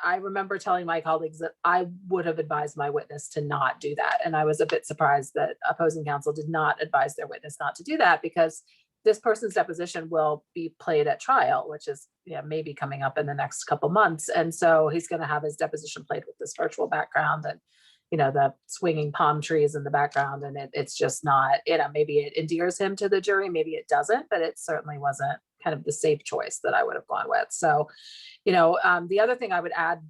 Speaker 5: I remember telling my colleagues that I would have advised my witness to not do that. And I was a bit surprised that opposing counsel did not advise their witness not to do that, because this person's deposition will be played at trial, which is maybe coming up in the next couple months. And so he's going to have his deposition played with this virtual background and, the swinging palm trees in the background. And it's just not, maybe it endears him to the jury, maybe it doesn't, but it certainly wasn't kind of the safe choice that I would have gone with. So, the other thing I would add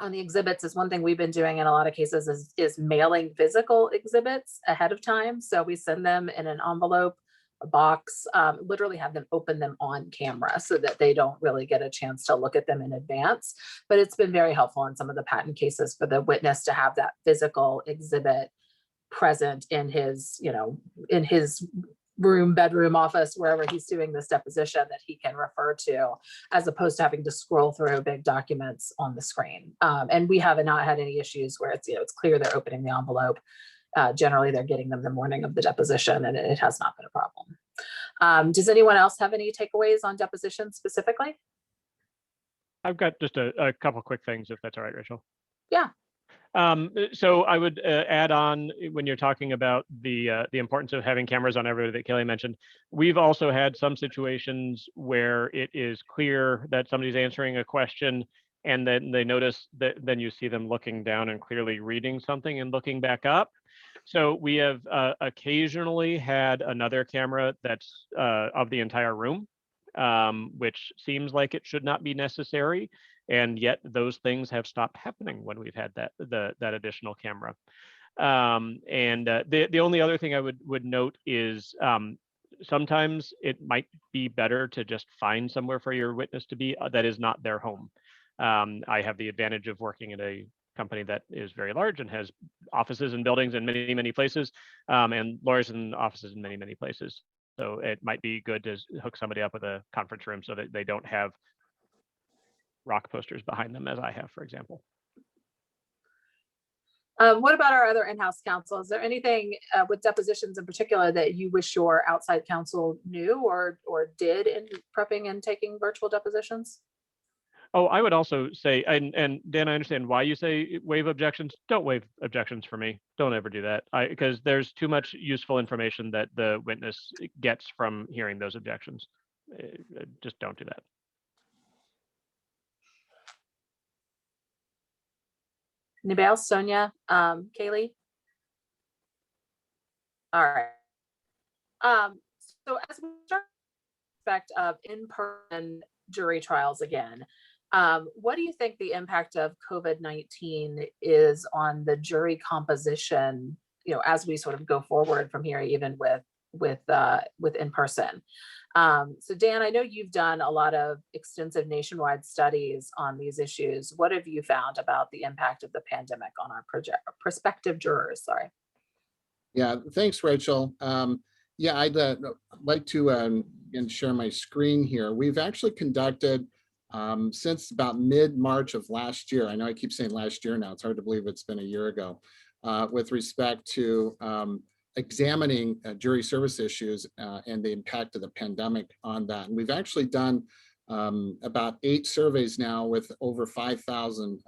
Speaker 5: on the exhibits is, one thing we've been doing in a lot of cases is mailing physical exhibits ahead of time. So we send them in an envelope, a box, literally have them open them on camera so that they don't really get a chance to look at them in advance. But it's been very helpful in some of the patent cases for the witness to have that physical exhibit present in his, in his room, bedroom, office, wherever he's doing this deposition, that he can refer to, as opposed to having to scroll through big documents on the screen. And we have not had any issues where it's, it's clear they're opening the envelope. Generally, they're getting them the morning of the deposition, and it has not been a problem. Does anyone else have any takeaways on deposition specifically?
Speaker 2: I've got just a couple quick things, if that's all right, Rachel.
Speaker 5: Yeah.
Speaker 2: So I would add on, when you're talking about the importance of having cameras on everybody that Kailee mentioned, we've also had some situations where it is clear that somebody's answering a question, and then they notice that then you see them looking down and clearly reading something and looking back up. So we have occasionally had another camera that's of the entire room, which seems like it should not be necessary. And yet those things have stopped happening when we've had that additional camera. The only other thing I would note is sometimes it might be better to just find somewhere for your witness to be that is not their home. I have the advantage of working at a company that is very large and has offices and buildings in many, many places, and lawyers in offices in many, many places. So it might be good to hook somebody up with a conference room so that they don't have rock posters behind them, as I have, for example.
Speaker 5: What about our other in-house counsel? Is there anything with depositions in particular that you wish your outside counsel knew or did in prepping and taking virtual depositions?
Speaker 2: Oh, I would also say, and Dan, I understand why you say waive objections. Don't waive objections for me. Don't ever do that. Because there's too much useful information that the witness gets from hearing those objections. Just don't do that.
Speaker 5: Anybody else? Sonia, Kailee? All right. So as we start aspect of in-person jury trials again, what do you think the impact of COVID-19 is on the jury composition, you know, as we sort of go forward from here, even with in-person? So Dan, I know you've done a lot of extensive nationwide studies on these issues. What have you found about the impact of the pandemic on our prospective jurors? Sorry.
Speaker 8: Yeah, thanks, Rachel. Yeah, I'd like to share my screen here. We've actually conducted since about mid-March of last year. I know I keep saying last year now. It's hard to believe it's been a year ago. With respect to examining jury service issues and the impact of the pandemic on that. And we've actually done about 8 surveys now with over 5,000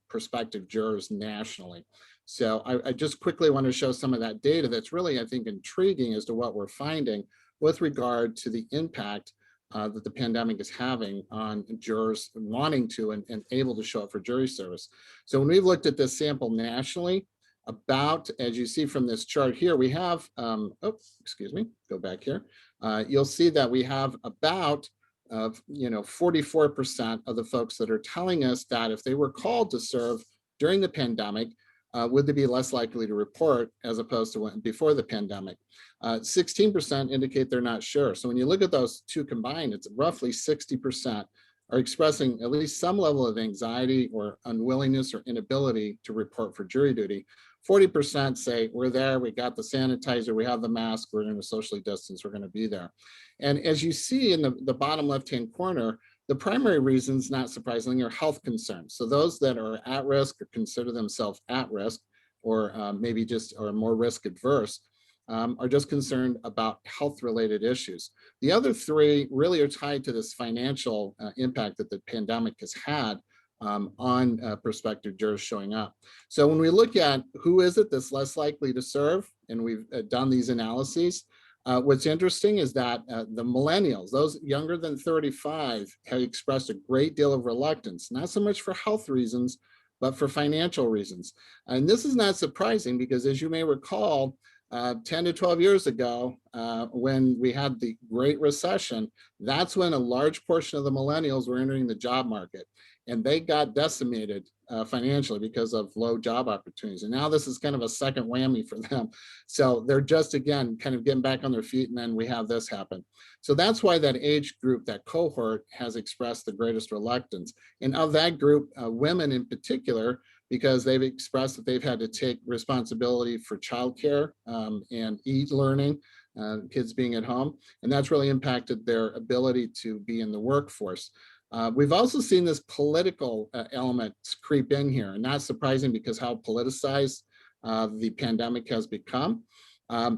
Speaker 8: prospective jurors nationally. So I just quickly want to show some of that data that's really, I think, intriguing as to what we're finding with regard to the impact that the pandemic is having on jurors wanting to and able to show up for jury service. So when we've looked at this sample nationally, about, as you see from this chart here, we have, excuse me, go back here. You'll see that we have about, 44% of the folks that are telling us that if they were called to serve during the pandemic, would they be less likely to report as opposed to before the pandemic? 16% indicate they're not sure. So when you look at those two combined, it's roughly 60% are expressing at least some level of anxiety or unwillingness or inability to report for jury duty. 40% say we're there, we got the sanitizer, we have the mask, we're going to socially distance, we're going to be there. And as you see in the bottom left-hand corner, the primary reasons, not surprisingly, are health concerns. So those that are at risk or consider themselves at risk, or maybe just are more risk adverse, are just concerned about health-related issues. The other 3 really are tied to this financial impact that the pandemic has had on prospective jurors showing up. So when we look at who is it that's less likely to serve, and we've done these analyses, what's interesting is that the millennials, those younger than 35, have expressed a great deal of reluctance, not so much for health reasons, but for financial reasons. And this is not surprising because, as you may recall, 10 to 12 years ago, when we had the Great Recession, that's when a large portion of the millennials were entering the job market, and they got decimated financially because of low job opportunities. And now this is kind of a second whammy for them. So they're just, again, kind of getting back on their feet, and then we have this happen. So that's why that age group, that cohort, has expressed the greatest reluctance. And of that group, women in particular, because they've expressed that they've had to take responsibility for childcare and e-learning, kids being at home, and that's really impacted their ability to be in the workforce. We've also seen this political element creep in here, and not surprising because how politicized the pandemic has become.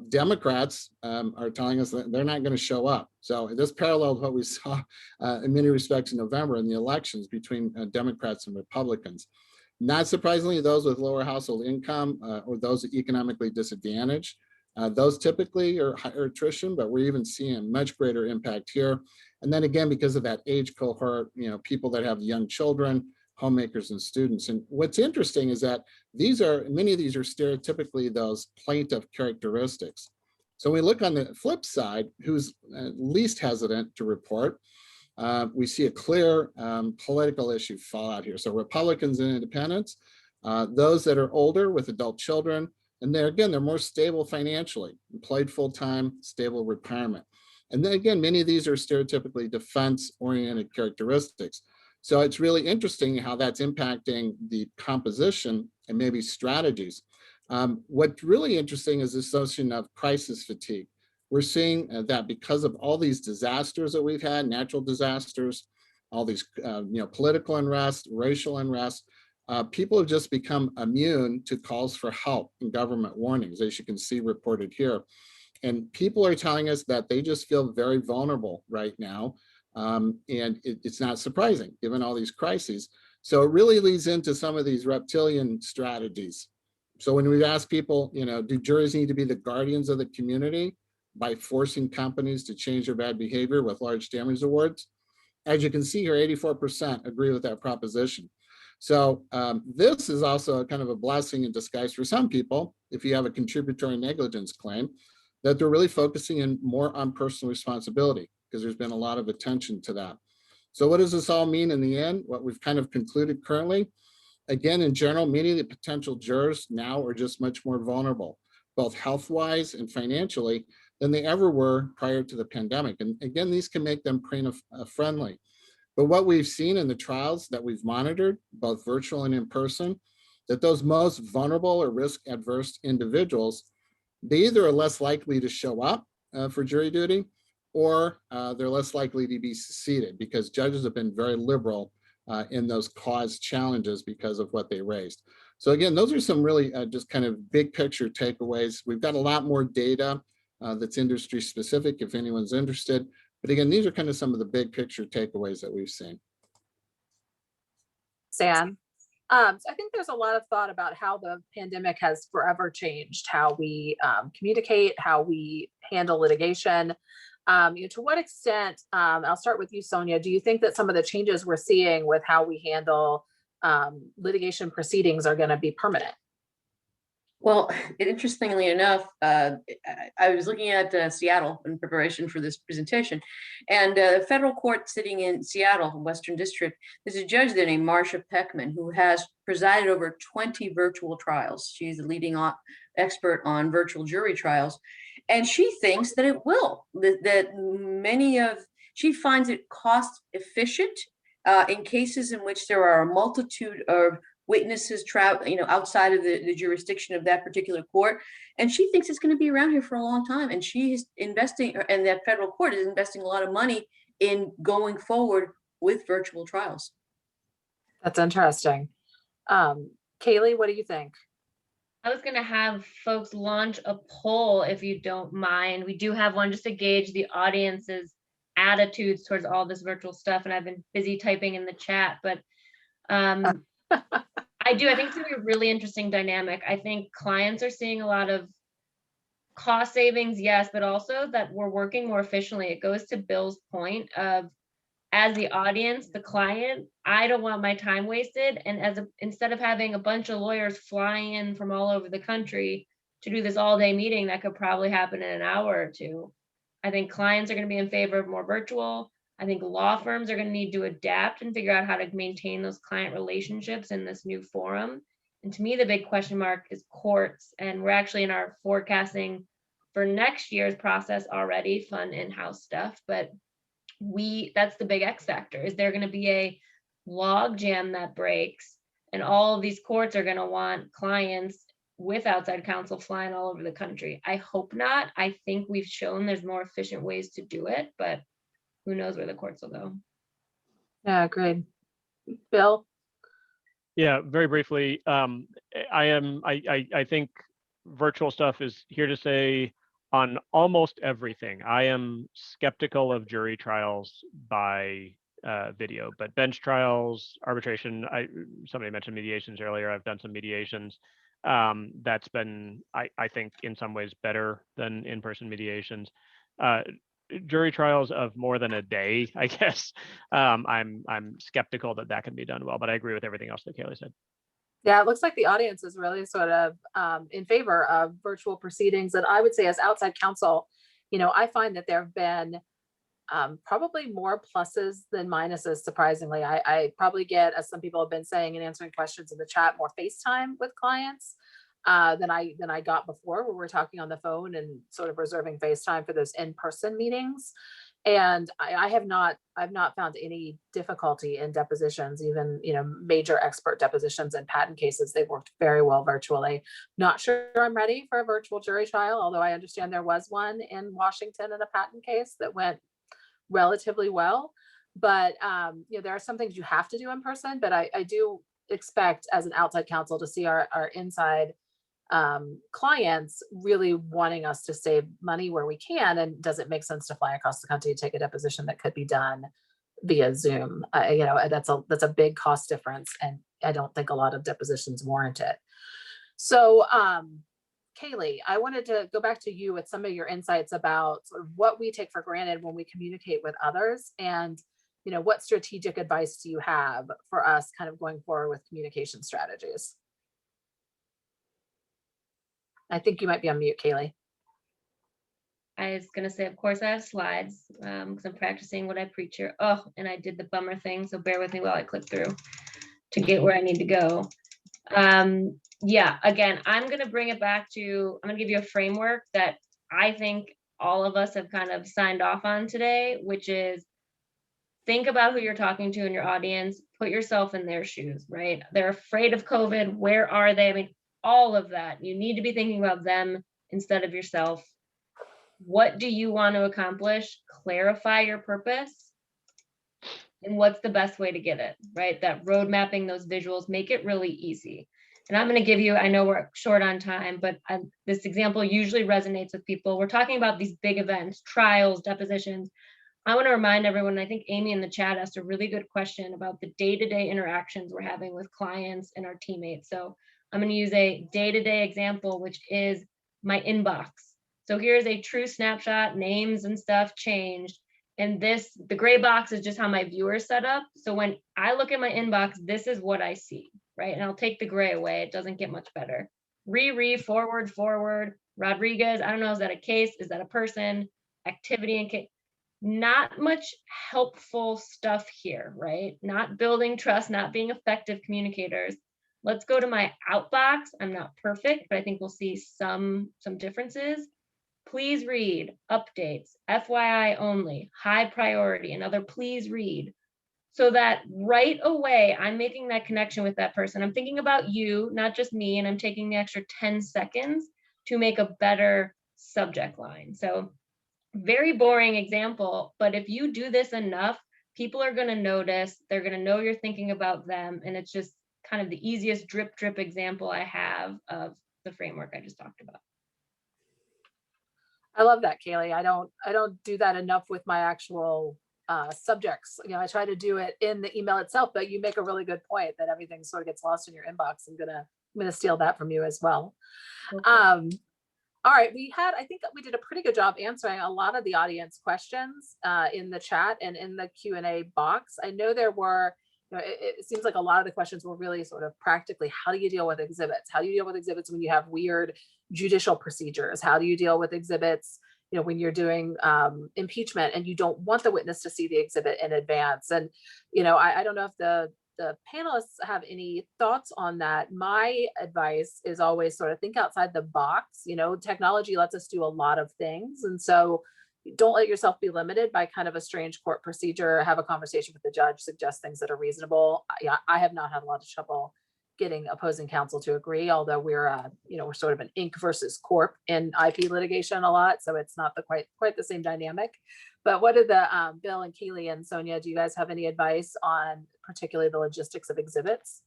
Speaker 8: Democrats are telling us that they're not going to show up. So this paralleled what we saw in many respects in November in the elections between Democrats and Republicans. Not surprisingly, those with lower household income or those economically disadvantaged, those typically are higher attrition, but we're even seeing a much greater impact here. And then again, because of that age cohort, people that have young children, homemakers and students. And what's interesting is that many of these are stereotypically those plaintiff characteristics. So we look on the flip side, who's least hesitant to report. We see a clear political issue fallout here. So Republicans and independents, those that are older with adult children, and they're more stable financially, employed full-time, stable retirement. And then again, many of these are stereotypically defense-oriented characteristics. So it's really interesting how that's impacting the composition and maybe strategies. What's really interesting is this notion of crisis fatigue. We're seeing that because of all these disasters that we've had, natural disasters, all these political unrest, racial unrest, people have just become immune to calls for help and government warnings, as you can see reported here. And people are telling us that they just feel very vulnerable right now. And it's not surprising given all these crises. So it really leads into some of these reptilian strategies. So when we ask people, do juries need to be the guardians of the community by forcing companies to change their bad behavior with large damage awards? As you can see here, 84% agree with that proposition. So this is also kind of a blessing in disguise for some people, if you have a contributory negligence claim, that they're really focusing in more on personal responsibility, because there's been a lot of attention to that. So what does this all mean in the end? What we've kind of concluded currently, again, in general, many of the potential jurors now are just much more vulnerable, both health-wise and financially, than they ever were prior to the pandemic. And again, these can make them friendly. But what we've seen in the trials that we've monitored, both virtual and in person, that those most vulnerable or risk-adverse individuals, they either are less likely to show up for jury duty, or they're less likely to be seated, because judges have been very liberal in those cause challenges because of what they raised. So again, those are some really just kind of big picture takeaways. We've got a lot more data that's industry specific if anyone's interested. But again, these are kind of some of the big picture takeaways that we've seen.
Speaker 5: Sam. So I think there's a lot of thought about how the pandemic has forever changed how we communicate, how we handle litigation. To what extent, I'll start with you, Sonia, do you think that some of the changes we're seeing with how we handle litigation proceedings are going to be permanent?
Speaker 7: Well, interestingly enough, I was looking at Seattle in preparation for this presentation, and the federal court sitting in Seattle, Western District, there's a judge there named Marcia Peckman, who has presided over 20 virtual trials. She's a leading expert on virtual jury trials, and she thinks that it will, she finds it cost efficient in cases in which there are a multitude of witnesses travel, outside of the jurisdiction of that particular court. And she thinks it's going to be around here for a long time. And she's investing, and that federal court is investing a lot of money in going forward with virtual trials.
Speaker 5: That's interesting. Kailee, what do you think?
Speaker 6: I was going to have folks launch a poll, if you don't mind. We do have one just to gauge the audience's attitudes towards all this virtual stuff. And I've been busy typing in the chat, but I think it's going to be a really interesting dynamic. I think clients are seeing a lot of cost savings, yes, but also that we're working more efficiently. It goes to Bill's point of, as the audience, the client, I don't want my time wasted. And instead of having a bunch of lawyers flying in from all over the country to do this all-day meeting that could probably happen in an hour or two, I think clients are going to be in favor of more virtual. I think law firms are going to need to adapt and figure out how to maintain those client relationships in this new forum. And to me, the big question mark is courts. And we're actually in our forecasting for next year's process already, fun in-house stuff. But that's the big X factor. Is there going to be a log jam that breaks? And all of these courts are going to want clients with outside counsel flying all over the country. I hope not. I think we've shown there's more efficient ways to do it, but who knows where the courts will go.
Speaker 5: Yeah, great. Bill?
Speaker 2: Yeah, very briefly, I think virtual stuff is here to say on almost everything. I am skeptical of jury trials by video, but bench trials, arbitration, somebody mentioned mediations earlier. I've done some mediations. That's been, I think, in some ways better than in-person mediations. Jury trials of more than a day, I guess, I'm skeptical that can be done well, but I agree with everything else that Kailee said.
Speaker 5: Yeah, it looks like the audience is really sort of in favor of virtual proceedings. And I would say as outside counsel, I find that there have been probably more pluses than minuses, surprisingly. I probably get, as some people have been saying and answering questions in the chat, more FaceTime with clients than I got before, where we're talking on the phone and sort of reserving FaceTime for those in-person meetings. And I've not found any difficulty in depositions, even, major expert depositions and patent cases. They've worked very well virtually. Not sure I'm ready for a virtual jury trial, although I understand there was one in Washington in a patent case that went relatively well. But there are some things you have to do in person, but I do expect as an outside counsel to see our inside clients really wanting us to save money where we can. And does it make sense to fly across the country to take a deposition that could be done via Zoom? That's a big cost difference, and I don't think a lot of depositions warrant it. So Kailee, I wanted to go back to you with some of your insights about sort of what we take for granted when we communicate with others, and what strategic advice do you have for us kind of going forward with communication strategies? I think you might be on mute, Kailee.
Speaker 6: I was gonna say, of course, I have slides because I'm practicing what I preach here. Oh, and I did the bummer thing, so bear with me while I click through to get where I need to go. Yeah, again, I'm gonna bring it back to, I'm gonna give you a framework that I think all of us have kind of signed off on today, which is think about who you're talking to in your audience, put yourself in their shoes, right? They're afraid of COVID. Where are they? I mean, all of that. You need to be thinking about them instead of yourself. What do you want to accomplish? Clarify your purpose. And what's the best way to get it, right? That road mapping, those visuals, make it really easy. And I'm going to give you, I know we're short on time, but this example usually resonates with people. We're talking about these big events, trials, depositions. I want to remind everyone, I think Amy in the chat asked a really good question about the day-to-day interactions we're having with clients and our teammates. So I'm going to use a day-to-day example, which is my inbox. So here's a true snapshot, names and stuff changed. And the gray box is just how my viewer is set up. So when I look at my inbox, this is what I see, right? And I'll take the gray away. It doesn't get much better. Forward, Rodriguez. I don't know, is that a case? Is that a person? Activity and case. Not much helpful stuff here, right? Not building trust, not being effective communicators. Let's go to my outbox. I'm not perfect, but I think we'll see some differences. Please read, updates, FYI only, high priority, another please read. So that right away, I'm making that connection with that person. I'm thinking about you, not just me, and I'm taking the extra 10 seconds to make a better subject line. So very boring example, but if you do this enough, people are going to notice, they're going to know you're thinking about them. And it's just kind of the easiest drip example I have of the framework I just talked about.
Speaker 5: I love that, Kailee. I don't do that enough with my actual subjects. I try to do it in the email itself, but you make a really good point that everything sort of gets lost in your inbox. I'm gonna steal that from you as well. Okay. All right, I think we did a pretty good job answering a lot of the audience questions in the chat and in the Q&A box. I know there were, it seems like a lot of the questions were really sort of practically, how do you deal with exhibits? How do you deal with exhibits when you have weird judicial procedures? How do you deal with exhibits, when you're doing impeachment and you don't want the witness to see the exhibit in advance? And, I don't know if the panelists have any thoughts on that. My advice is always sort of think outside the box. Technology lets us do a lot of things. And so don't let yourself be limited by kind of a strange court procedure. Have a conversation with the judge, suggest things that are reasonable. I have not had a lot of trouble getting opposing counsel to agree, although we're sort of an Inc. versus Corp in IP litigation a lot. So it's not quite the same dynamic. But what are the Bill and Kailee and Sonia, do you guys have any advice on particularly the logistics of exhibits?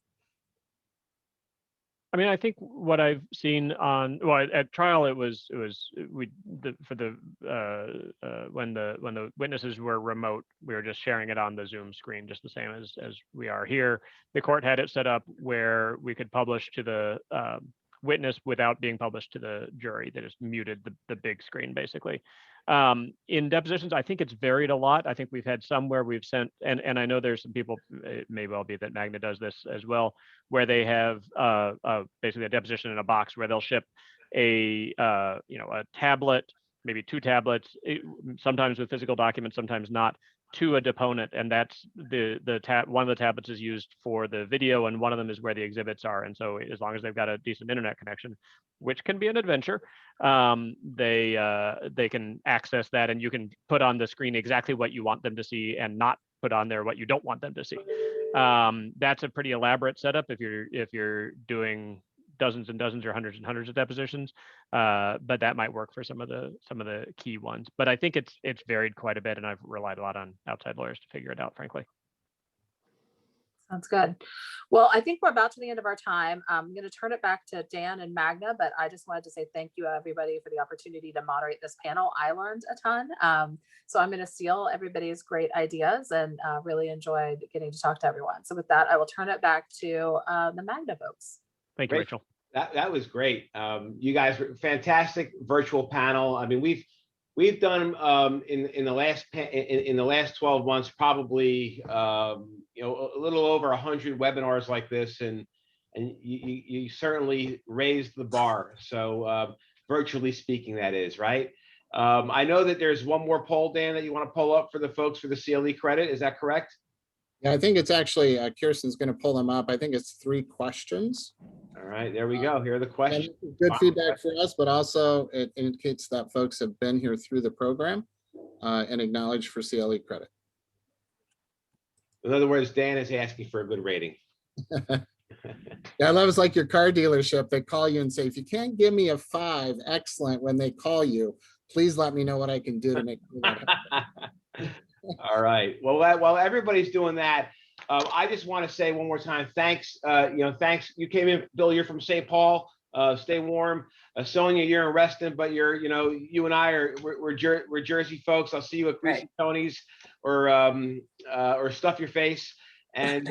Speaker 2: I mean, I think what I've seen at trial, when the witnesses were remote, we were just sharing it on the Zoom screen, just the same as we are here. The court had it set up where we could publish to the witness without being published to the jury. They just muted the big screen, basically. In depositions, I think it's varied a lot. I think we've had some where we've sent, and I know there's some people, it may well be that Magna does this as well, where they have basically a deposition in a box where they'll ship a tablet, maybe 2 tablets, sometimes with physical documents, sometimes not, to a deponent, and that's one of the tablets is used for the video, and one of them is where the exhibits are. And so as long as they've got a decent internet connection, which can be an adventure, they can access that, and you can put on the screen exactly what you want them to see and not put on there what you don't want them to see. That's a pretty elaborate setup if you're doing dozens and dozens or hundreds and hundreds of depositions, but that might work for some of the key ones. But I think it's varied quite a bit, and I've relied a lot on outside lawyers to figure it out, frankly.
Speaker 5: Sounds good. Well, I think we're about to the end of our time. I'm going to turn it back to Dan and Magna, but I just wanted to say thank you, everybody, for the opportunity to moderate this panel. I learned a ton. So I'm going to steal everybody's great ideas and really enjoyed getting to talk to everyone. So with that, I will turn it back to the Magna folks.
Speaker 2: Thank you, Rachel.
Speaker 1: That was great. You guys were fantastic virtual panel. I mean, we've done in the last 12 months probably a little over 100 webinars like this, and you certainly raised the bar. So virtually speaking, that is right. I know that there's one more poll, Dan, that you want to pull up for the folks for the CLE credit. Is that correct?
Speaker 8: Yeah, I think it's actually, Kirsten's going to pull them up. I think it's 3 questions.
Speaker 1: All right, there we go. Here are the questions.
Speaker 8: Good feedback for us, but also it indicates that folks have been here through the program and acknowledged for CLE credit.
Speaker 1: In other words, Dan is asking for a good rating.
Speaker 8: Yeah, that was like your car dealership. They call you and say, if you can't give me a 5, excellent, when they call you, please let me know what I can do to make that happen.
Speaker 1: All right. Well, while everybody's doing that, I just want to say one more time, thanks. Thanks. You came in, Bill. You're from St. Paul. Stay warm. Sonia, you're in Reston, but you and I we're Jersey folks. I'll see you at Greasy Tony's or Stuff Your Face. And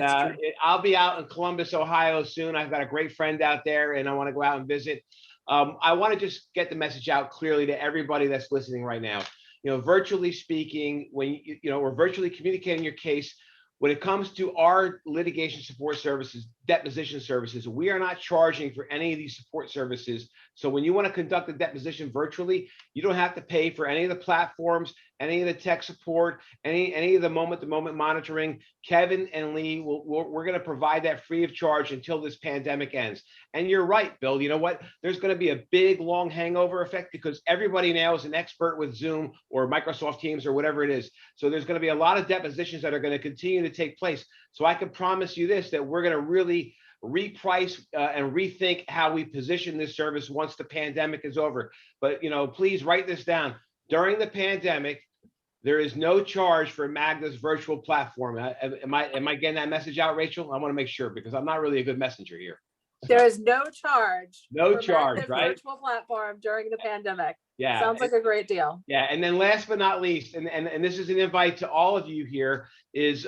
Speaker 1: I'll be out in Columbus, Ohio soon. I've got a great friend out there, and I want to go out and visit. I want to just get the message out clearly to everybody that's listening right now. Virtually speaking, when we're virtually communicating your case, when it comes to our litigation support services, deposition services, we are not charging for any of these support services. So when you want to conduct a deposition virtually, you don't have to pay for any of the platforms, any of the tech support, any of the moment-to-moment monitoring. Kevin and Lee, we're going to provide that free of charge until this pandemic ends. And you're right, Bill. You know what? There's going to be a big, long hangover effect because everybody now is an expert with Zoom or Microsoft Teams or whatever it is. So there's going to be a lot of depositions that are going to continue to take place. So I can promise you this, that we're going to really reprice and rethink how we position this service once the pandemic is over. But, please write this down. During the pandemic, there is no charge for Magna's virtual platform. Am I getting that message out, Rachel? I want to make sure because I'm not really a good messenger here.
Speaker 5: There is no charge.
Speaker 1: No charge, right?
Speaker 5: Virtual platform during the pandemic.
Speaker 1: Yeah.
Speaker 5: Sounds like a great deal.
Speaker 1: Yeah. And then last but not least, and this is an invite to all of you here, is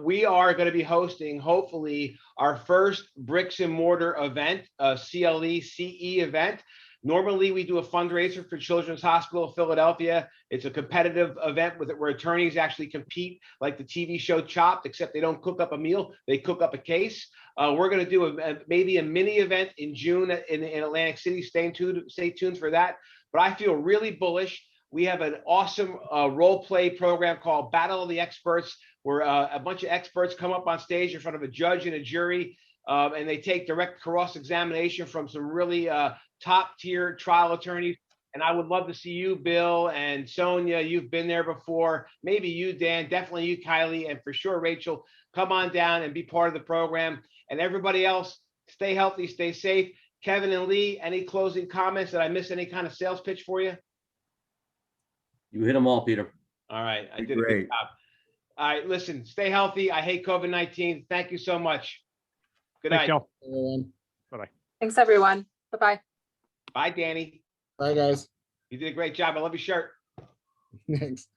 Speaker 1: we are going to be hosting, hopefully, our first bricks and mortar event, a CLE CE event. Normally, we do a fundraiser for Children's Hospital of Philadelphia. It's a competitive event where attorneys actually compete like the TV show Chopped, except they don't cook up a meal, they cook up a case. We're going to do maybe a mini event in June in Atlantic City. Stay tuned for that. But I feel really bullish. We have an awesome role play program called Battle of the Experts, where a bunch of experts come up on stage in front of a judge and a jury, and they take direct cross-examination from some really top-tier trial attorneys. And I would love to see you, Bill and Sonia. You've been there before. Maybe you, Dan. Definitely you, Kailee, and for sure, Rachel. Come on down and be part of the program. And everybody else, stay healthy, stay safe. Kevin and Lee, any closing comments? Did I miss any kind of sales pitch for you?
Speaker 4: You hit them all, Peter.
Speaker 1: All right, I did a good job. All right, listen, stay healthy. I hate COVID-19. Thank you so much. Good night.
Speaker 2: Bye-bye.
Speaker 5: Thanks, everyone. Bye-bye.
Speaker 1: Bye, Danny.
Speaker 8: Bye, guys.
Speaker 1: You did a great job. I love your shirt.
Speaker 8: Thanks.